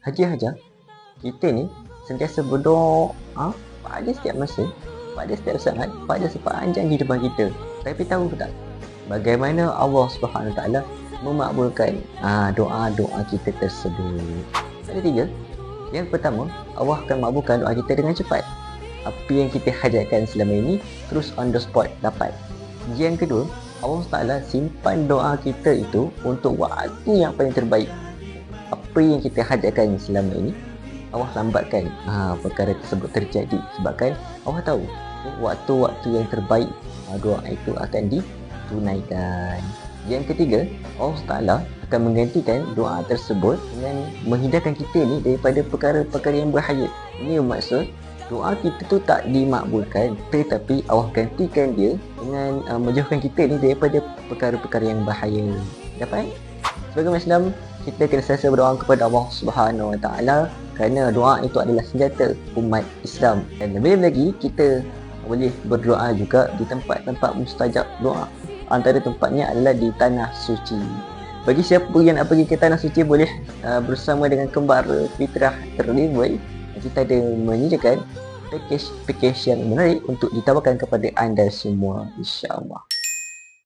Hajar-hajar kita ni sentiasa berdoa pada setiap masa, pada setiap saat, pada sepanjang kehidupan kita. Tapi tahu tak bagaimana Allah Subhanahu Wa Taala memakbulkan doa-doa kita tersebut? Ada 3. Yang pertama, Allah akan makbulkan doa kita dengan cepat. Apa yang kita hajatkan selama ini terus on the spot dapat. Yang kedua, Allah Taala simpan doa kita itu untuk waktu yang paling terbaik. Apa yang kita hajatkan selama ini, Allah lambatkan perkara tersebut terjadi, sebabkan Allah tahu waktu-waktu yang terbaik doa itu akan ditunaikan. Yang ketiga, Allah Taala akan menggantikan doa tersebut dengan menghindarkan kita ni daripada perkara-perkara yang bahaya. Ini bermaksud doa kita tu tak dimakbulkan, tetapi Allah gantikan dia dengan menjauhkan kita ni daripada perkara-perkara yang bahaya. Dapat? Sebagai Muslim, kita kena sentiasa berdoa kepada Allah Subhanahu Wa Taala, kerana doa itu adalah senjata umat Islam. Dan lebih lagi, kita boleh berdoa juga di tempat-tempat mustajab doa. Antara tempatnya adalah di Tanah Suci. Bagi siapa yang nak pergi ke Tanah Suci, boleh bersama dengan kembara Fitrah Terlibat. Kita ada menyediakan package yang menarik untuk ditawarkan kepada anda semua, insya-Allah.